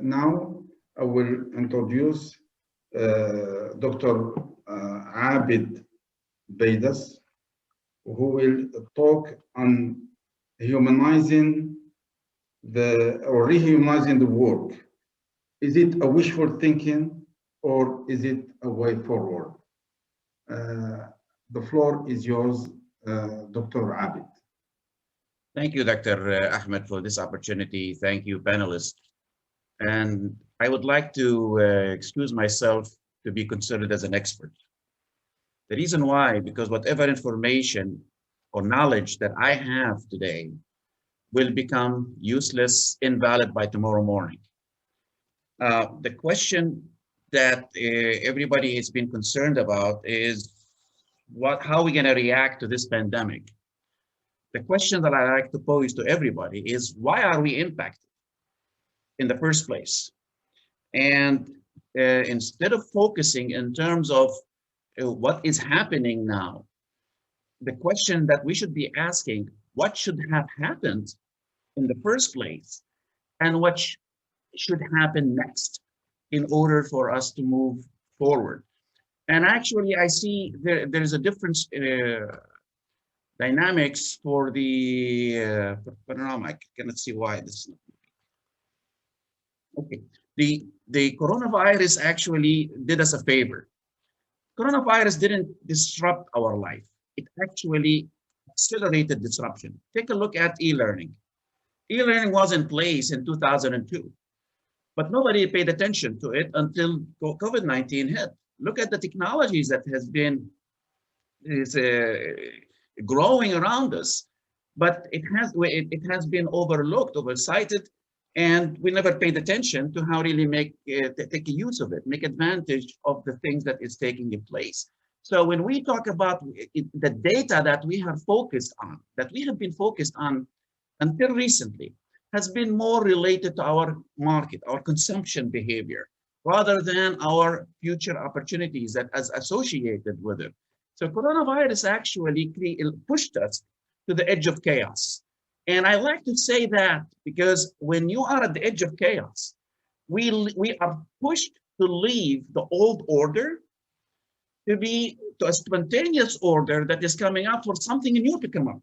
Now I will introduce Dr. Abed Baidas, who will talk on humanizing or rehumanizing the work. Is it a wishful thinking or is it a way forward? The floor is yours, Dr. Abed. Thank you, Dr. Ahmed, for this opportunity. Thank you, panelists. And I would like to excuse myself to be considered as an expert. The reason why, because whatever information or knowledge that I have today will become useless, invalid by tomorrow morning. The question that everybody has been concerned about is how are we going to react to this pandemic? The question that I like to pose to everybody is, why are we impacted in the first place? And instead of focusing in terms of what is happening now, the question that we should be asking, what should have happened in the first place and what should happen next in order for us to move forward? And actually, I see there's a difference dynamics for the I cannot see why this is not okay. The coronavirus actually did us a favor. Coronavirus didn't disrupt our life. It actually accelerated disruption. Take a look at e-learning. E-learning was in place in 2002, but nobody paid attention to it until COVID-19 hit. Look at the technologies that has been growing around us, but it has been overlooked, oversighted, and we never paid attention to how really take use of it, make advantage of the things that is taking in place. So when we talk about the data that we have been focused on until recently, has been more related to our market, our consumption behavior, rather than our future opportunities that is associated with it. So coronavirus actually pushed us to the edge of chaos. And I like to say that because when you are at the edge of chaos, we are pushed to leave the old order to a spontaneous order that is coming up for something new to come up.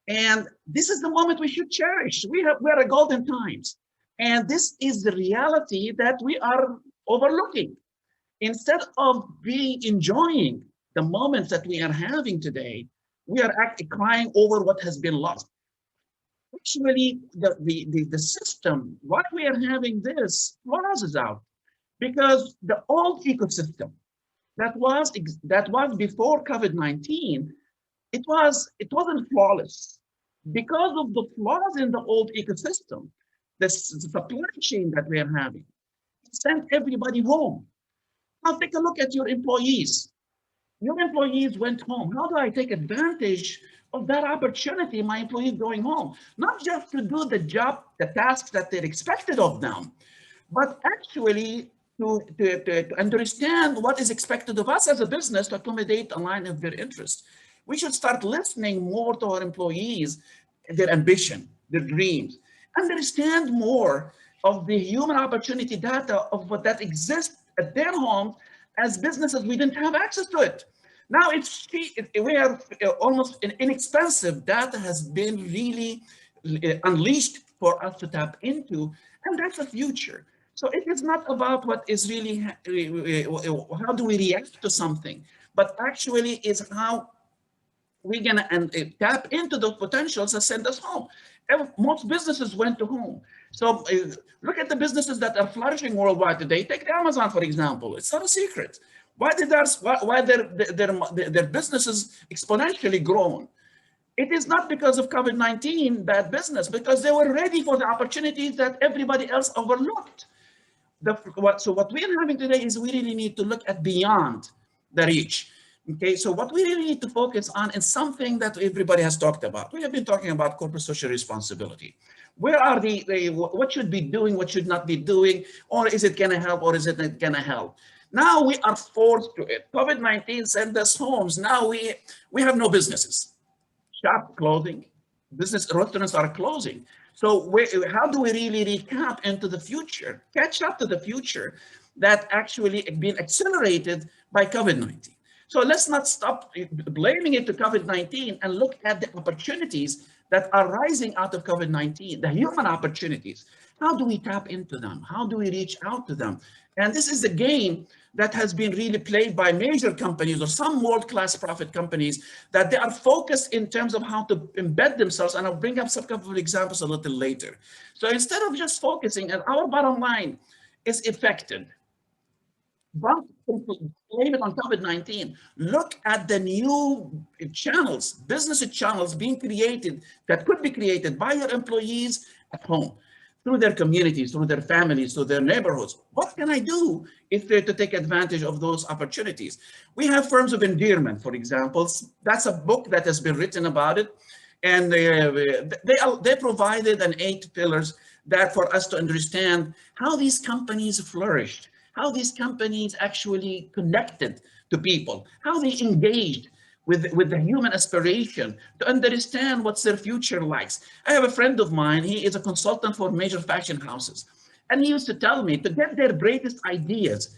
And this is the moment we should cherish. We're at golden times. And this is the reality that we are overlooking. Instead of enjoying the moments that we are having today, we are actually crying over what has been lost. Actually, the system, why we are having this, flaws out, because the old ecosystem that was before COVID-19, it wasn't flawless. Because of the flaws in the old ecosystem, the supply chain that we are having, it sent everybody home. Now take a look at your employees. Your employees went home. How do I take advantage of that opportunity, my employees going home? Not just to do the job, the tasks that they're expected of them, but actually to understand what is expected of us as a business to accommodate a line of their interests. We should start listening more to our employees, their ambition, their dreams, understand more of the human opportunity data of what that exists at their homes. As businesses, we didn't have access to it. Now we are almost inexpensive data has been really unleashed for us to tap into, and that's the future. So it is not about what is really, how do we react to something, but actually is how we're gonna tap into those potentials that send us home. Most businesses went to home. So look at the businesses that are flourishing worldwide today. Take Amazon, for example. It's not a secret. Why their businesses exponentially grown? It is not because of COVID-19 bad business, because they were ready for the opportunities that everybody else overlooked. So what we are having today is we really need to look at beyond the reach. Okay, so what we really need to focus on is something that everybody has talked about. We have been talking about corporate social responsibility. Where are what should be doing, what should not be doing, or is it gonna help, or is it not gonna help? Now we are forced to it. COVID-19 sent us homes. Now we have no businesses. Shop closing, restaurants are closing. So how do we really recap into the future, catch up to the future that actually been accelerated by COVID-19? So let's not stop blaming it to COVID-19 and look at the opportunities that are rising out of COVID-19, the human opportunities. How do we tap into them? How do we reach out to them? And this is the game that has been really played by major companies or some world-class profit companies, that they are focused in terms of how to embed themselves. And I'll bring up some couple of examples a little later. So instead of just focusing, and our bottom line is affected, but blame it on COVID-19. Look at the new channels, business channels being created that could be created by your employees at home, through their communities, through their families, through their neighborhoods. What can I do if they're to take advantage of those opportunities? We have firms of endearment, for example. That's a book that has been written about it. And they provided an 8 pillars that for us to understand how these companies flourished, how these companies actually connected to people, how they engaged with the human aspiration to understand what's their future likes. I have a friend of mine, he is a consultant for major fashion houses. And he used to tell me to get their greatest ideas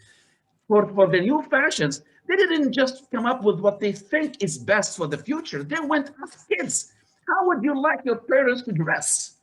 for the new fashions, they didn't just come up with what they think is best for the future. They went as kids. How would you like your parents to dress?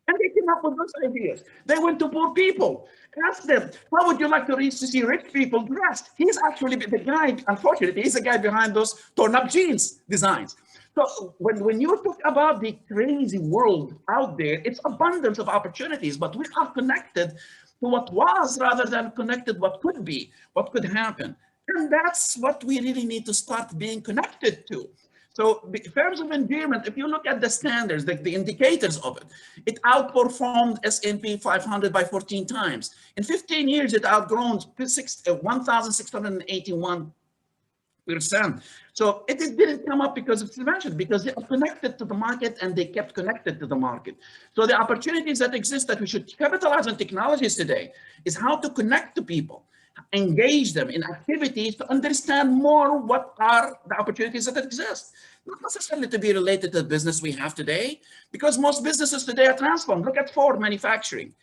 And they came up with those ideas. They went to poor people, asked them, how would you like to see rich people dressed? He's actually the guy, unfortunately, he's the guy behind those torn up jeans designs. So when you talk about the crazy world out there, it's abundance of opportunities, but we are connected to what was rather than connected what could be, what could happen. And that's what we really need to start being connected to. So firms of endearment, if you look at the standards, the indicators of it, it outperformed S&P 500 by 14 times. In 15 years, it outgrown 1,681%. So it didn't come up because of prevention, because they are connected to the market and they kept connected to the market. So the opportunities that exist that we should capitalize on technologies today is how to connect to people, engage them in activities to understand more what are the opportunities that exist. Not necessarily to be related to the business we have today, because most businesses today are transformed. Look at Ford manufacturing.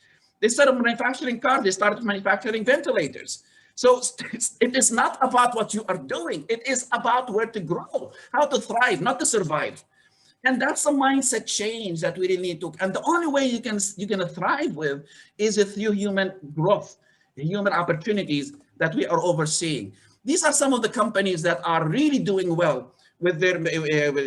They started manufacturing cars, they started manufacturing ventilators. So it is not about what you are doing. It is about where to grow, how to thrive, not to survive. And that's a mindset change that we really need to. And the only way you're going to thrive with is through human growth, human opportunities that we are overseeing. These are some of the companies that are really doing well with their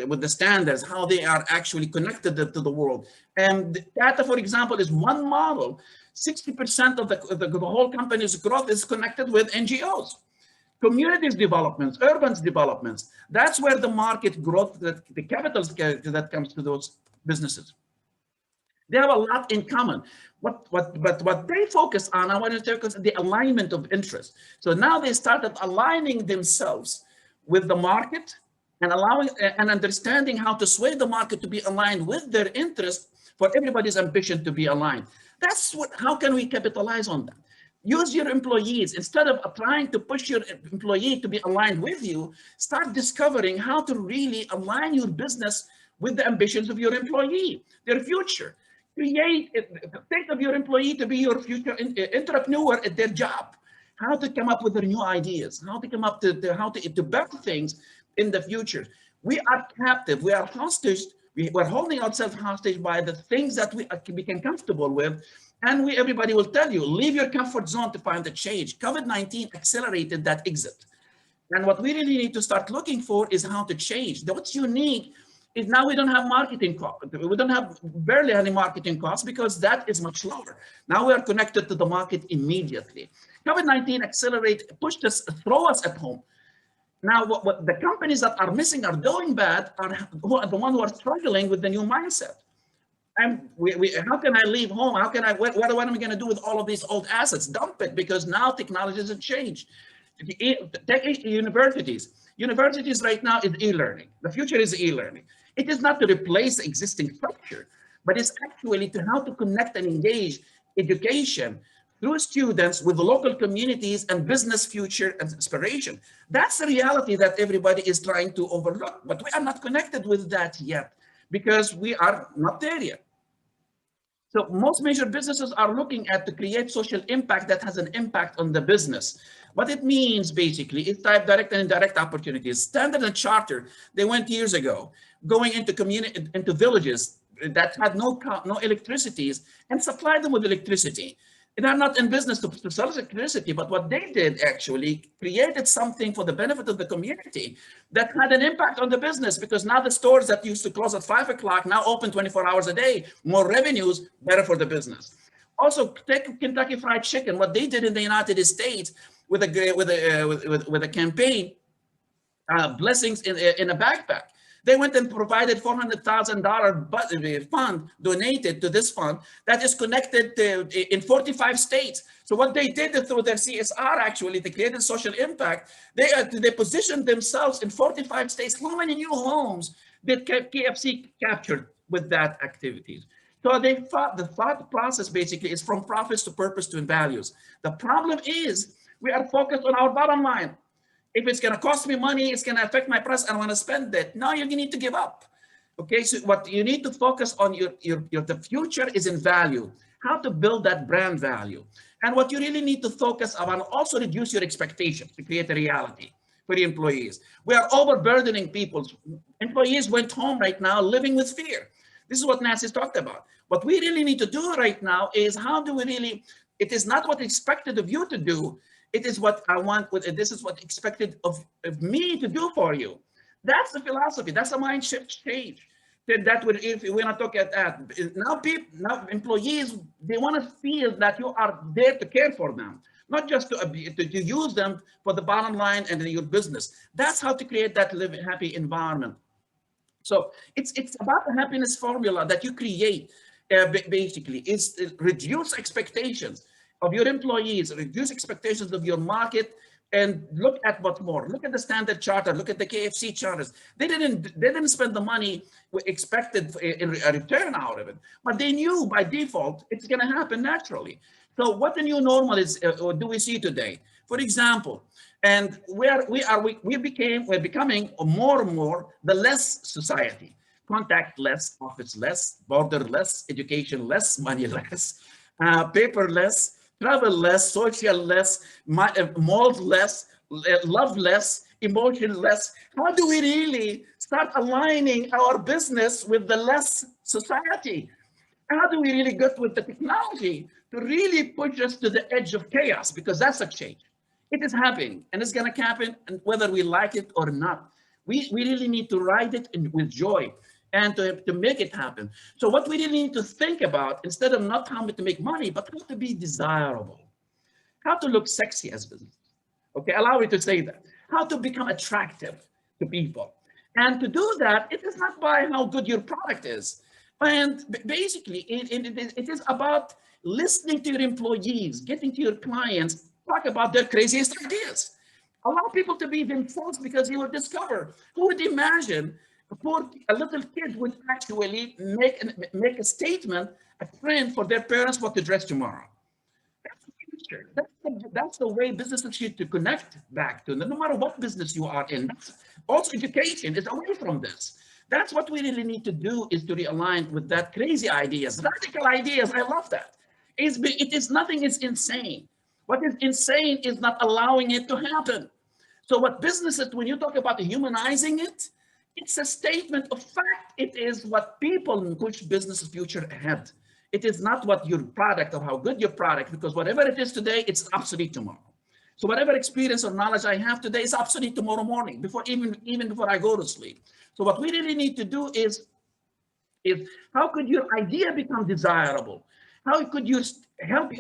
with the standards, how they are actually connected to the world. And data, for example, is one model. 60% of the whole company's growth is connected with NGOs, communities developments, urban developments. That's where the market growth, the capital that comes to those businesses. They have a lot in common. But what they focus on, I want to focus on the alignment of interest. So now they started aligning themselves with the market and allowing and understanding how to sway the market to be aligned with their interest for everybody's ambition to be aligned. That's how can we capitalize on that? Use your employees. Instead of trying to push your employee to be aligned with you, start discovering how to really align your business with the ambitions of your employee, their future. Think of your employee to be your future entrepreneur at their job. How to come up with their new ideas, how to come up to better things in the future. We are captive, we are hostage, we're holding ourselves hostage by the things that we become comfortable with. And everybody will tell you, leave your comfort zone to find the change. COVID-19 accelerated that exit. And what we really need to start looking for is how to change. What's unique is now we don't have marketing costs. We don't have barely any marketing costs because that is much lower. Now we are connected to the market immediately. COVID-19 pushed us, throw us at home. Now, what the companies that are missing are doing bad are the ones who are struggling with the new mindset. And how can I leave home? How can what am I going to do with all of these old assets? Dump it, because now technologies have changed. Take universities. Universities right now is e-learning. The future is e-learning. It is not to replace existing structure, but it's actually to how to connect and engage education through students with the local communities and business future and aspiration. That's the reality that everybody is trying to overlook, but we are not connected with that yet because we are not there yet. So most major businesses are looking at to create social impact that has an impact on the business. What it means basically is type direct and indirect opportunities. Standard and Charter, they went years ago, going into community, into villages that had no electricities and supplied them with electricity. They're not in business to sell electricity, but what they did actually created something for the benefit of the community that had an impact on the business, because now the stores that used to close at 5 o'clock now open 24 hours a day, more revenues, better for the business. Also, take Kentucky Fried Chicken. What they did in the United States with a campaign, blessings in a backpack. They went and provided $400,000 fund donated to this fund that is connected to, in 45 states. So what they did through their CSR, actually, they created social impact. They positioned themselves in 45 states. How many new homes did KFC capture with that activities? So the thought process basically is from profits to purpose to values. The problem is we are focused on our bottom line. If it's going to cost me money, it's going to affect my price, I want to spend it. Now you need to give up. Okay, so what you need to focus on the future is in value, how to build that brand value. And what you really need to focus on, also reduce your expectations to create a reality for the employees. We are overburdening people. Employees went home right now living with fear. This is what Nancy talked about. What we really need to do right now is how do we really, it is not what expected of you to do, it is what I want, this is what expected of me to do for you. That's the philosophy, that's a mind shift change. That would, if we want to talk at that, now employees, they want to feel that you are there to care for them, not just to use them for the bottom line and your business. That's how to create that happy environment. So it's about the happiness formula that you create, basically, is reduce expectations of your employees, reduce expectations of your market, and look at what more. Look at the Standard Charter, look at the KFC charters. They didn't spend the money expected in a return out of it, but they knew by default it's going to happen naturally. So what the new normal is, or do we see today? For example, and we're becoming more and more the less society, contact less, office less, border less, education less, money less, paper less, travel less, social less, malls less, love less, emotion less. How do we really start aligning our business with the less society? How do we really get with the technology to really push us to the edge of chaos? Because that's a change. It is happening, and it's going to happen, and whether we like it or not. We really need to ride it with joy and to make it happen. So what we really need to think about, instead of not how to make money, but how to be desirable, how to look sexy as business. Okay, allow me to say that. How to become attractive to people. And to do that, it is not by how good your product is. And basically, it is about listening to your employees, getting to your clients, talk about their craziest ideas. Allow people to be themselves, because you will discover, who would imagine a little kid would actually make a statement, a trend for their parents what to dress tomorrow. That's the future. That's the way businesses should to connect back to, no matter what business you are in. Also, education is away from this. That's what we really need to do, is to realign with that crazy ideas, radical ideas. I love that. Nothing is insane. What is insane is not allowing it to happen. So what businesses, when you talk about humanizing it, it's a statement of fact. It is what people push business future ahead. It is not what your product or how good your product, because whatever it is today, it's obsolete tomorrow. So whatever experience or knowledge I have today is obsolete tomorrow morning, even before I go to sleep. So what we really need to do is how could your idea become desirable? How could you help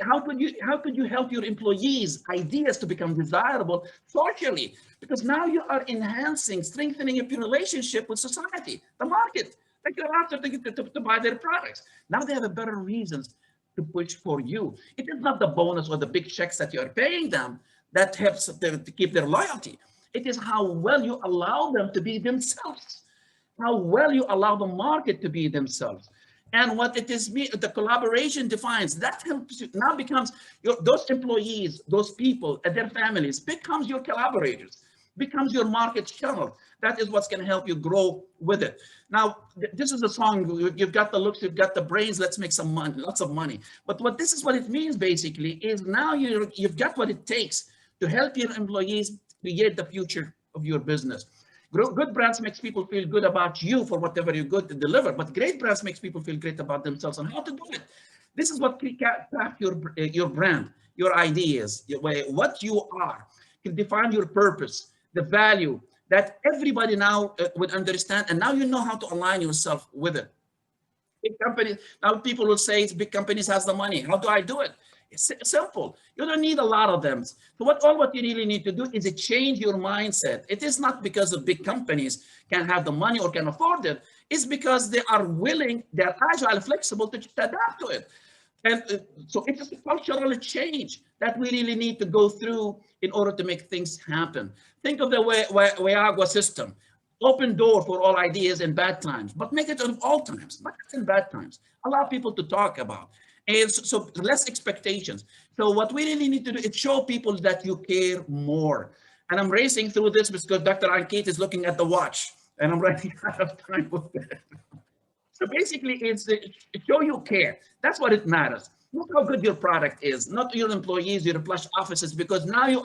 your employees' ideas to become desirable socially? Because now you are enhancing, strengthening your relationship with society, the market, that you're after to buy their products. Now they have a better reasons to push for you. It is not the bonus or the big checks that you are paying them that helps to keep their loyalty. It is how well you allow them to be themselves, how well you allow the market to be themselves. And what it is, the collaboration defines, that helps you, now becomes those employees, those people and their families becomes your collaborators. becomes your market channel. That is what's going to help you grow with it. Now, this is a song, you've got the looks, you've got the brains, let's make some money, lots of money. But what this is what it means basically is now you've got what it takes to help your employees create the future of your business. Good brands makes people feel good about you for whatever you're good to deliver, but great brands makes people feel great about themselves and how to do it. This is what craft your brand, your ideas, what you are, can define your purpose, the value that everybody now would understand, and now you know how to align yourself with it. Big companies, now people will say it's big companies has the money. How do I do it? It's simple. You don't need a lot of them. So all what you really need to do is to change your mindset. It is not because the big companies can have the money or can afford it. It's because they are willing, they're agile, flexible to adapt to it. And so it is a cultural change that we really need to go through in order to make things happen. Think of the Wayagua system. Open door for all ideas in bad times, but make it of all times, not in bad times. Allow people to talk about. And so less expectations. So what we really need to do is show people that you care more. And I'm racing through this because Dr. Ankit is looking at the watch and I'm running out of time with it. So basically it's show you care. That's what it matters. Not how good your product is, not your employees, your plush offices, because now you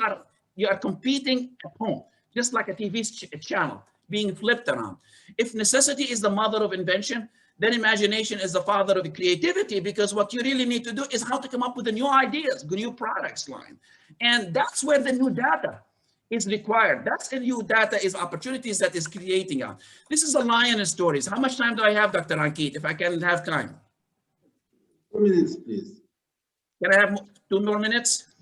are competing at home, just like a TV channel being flipped around. If necessity is the mother of invention, then imagination is the father of creativity, because what you really need to do is how to come up with the new ideas, new products line. And that's where the new data is required. That's the new data is opportunities that is creating out. This is a lion stories. How much time do I have, Dr. Ankit, if I can have time? 2 minutes, please. Can I have 2 more minutes?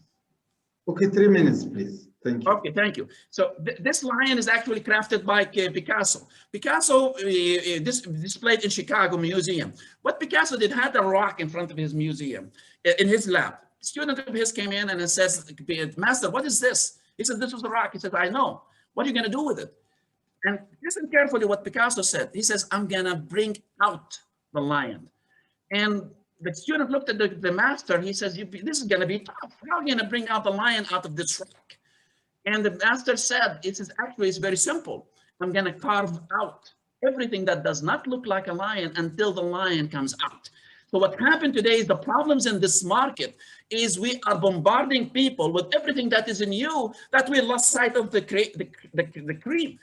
Okay, 3 minutes, please. Thank you. Okay, thank you. So this lion is actually crafted by Picasso. Picasso displayed in Chicago Museum. What Picasso did had a rock in front of his museum, in his lab. A student of his came in and says, "Master, what is this?" He said, "This was a rock." He said, "I know. What are you going to do with it?" And listen carefully what Picasso said. He says, "I'm going to bring out the lion." And the student looked at the master. He says, "This is going to be tough. How are you going to bring out the lion out of this rock?" And the master said, actually, it's very simple. I'm going to carve out everything that does not look like a lion until the lion comes out. So what happened today is the problems in this market is we are bombarding people with everything that is new, that we lost sight of the cream,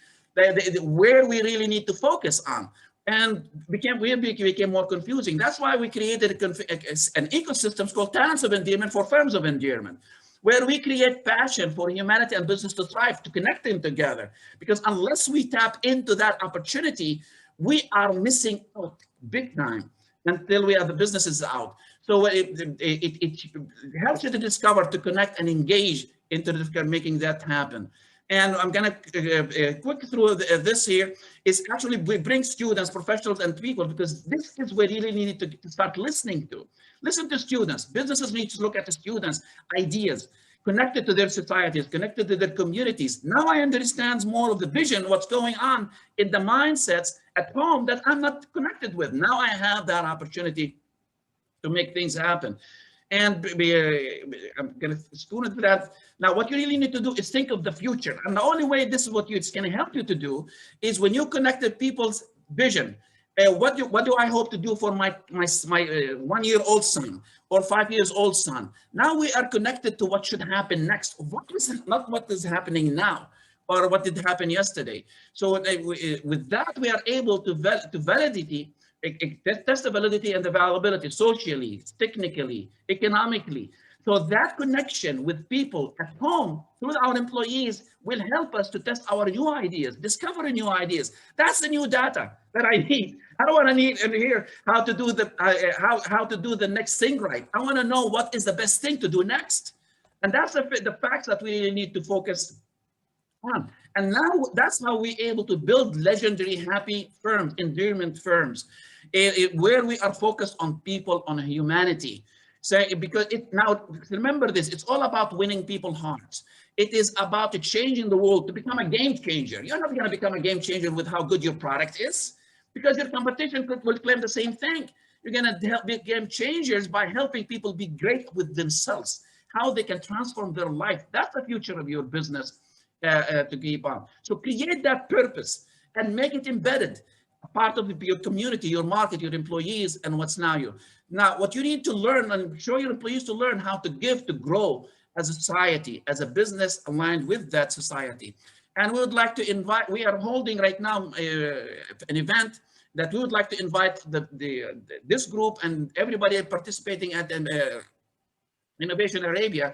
where we really need to focus on. And we became more confusing. That's why we created an ecosystem called Talents of Endearment for Firms of Endearment, where we create passion for humanity and business to thrive, to connect them together. Because unless we tap into that opportunity, we are missing out big time until we have the businesses out. So it helps you to discover, to connect and engage into making that happen. And I'm going to quick through this here is actually we bring students, professionals, and people, because this is where you really need to start listening to. Listen to students. Businesses need to look at the students' ideas, connected to their societies, connected to their communities. Now I understand more of the vision, what's going on in the mindsets at home that I'm not connected with. Now I have that opportunity to make things happen. And I'm going to spoon into that. Now, what you really need to do is think of the future. And the only way this is what it's going to help you to do is when you connect people's vision. What do I hope to do for my 1-year-old son or 5-year-old son? Now we are connected to what should happen next. Not what is happening now or what did happen yesterday. So with that, we are able to validate, test the validity and the availability socially, technically, economically. So that connection with people at home through our employees will help us to test our new ideas, discover new ideas. That's the new data that I need. I don't want to need and hear how to do how to do the next thing right. I want to know what is the best thing to do next. And that's the facts that we need to focus on. And now that's how we're able to build legendary, happy firms, endearment firms, where we are focused on people, on humanity. So because now remember this, it's all about winning people's hearts. It is about changing the world to become a game changer. You're not going to become a game changer with how good your product is, because your competition will claim the same thing. You're going to help be game changers by helping people be great with themselves, how they can transform their life. That's the future of your business. to keep on. So create that purpose and make it embedded, a part of your community, your market, your employees, and what's now you. Now, what you need to learn and show your employees to learn how to give, to grow as a society, as a business aligned with that society. And we would like to invite, we are holding right now an event that we would like to invite this group and everybody participating at Innovation Arabia.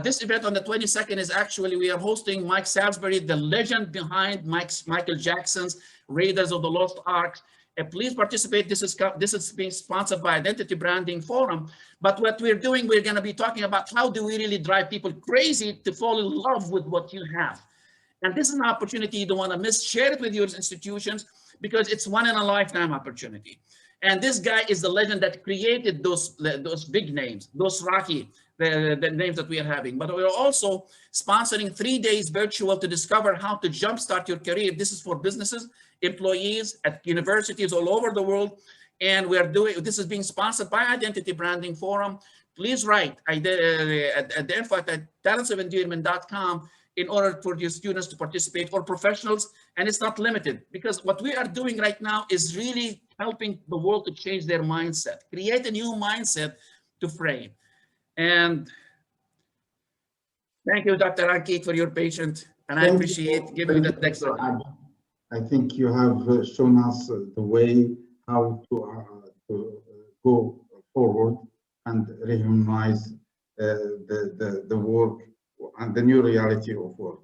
This event on the 22nd is actually, we are hosting Mike Salisbury, the legend behind Michael Jackson's Raiders of the Lost Ark. Please participate. This is being sponsored by Identity Branding Forum. But what we're doing, we're going to be talking about how do we really drive people crazy to fall in love with what you have. And this is an opportunity you don't want to miss. Share it with your institutions because it's one in a lifetime opportunity. And this guy is the legend that created those big names, those Rocky, the names that we are having. But we're also sponsoring 3 days virtual to discover how to jumpstart your career. This is for businesses, employees at universities all over the world. And we are doing, this is being sponsored by Identity Branding Forum. Please write at the info at talentsofendearment.com in order for your students to participate, or professionals, and it's not limited, because what we are doing right now is really helping the world to change their mindset, create a new mindset to frame. And thank you, Dr. Ankit, for your patience, and I appreciate giving me that next slide. I think you have shown us the way how to go forward and rehumanize the work and the new reality of work.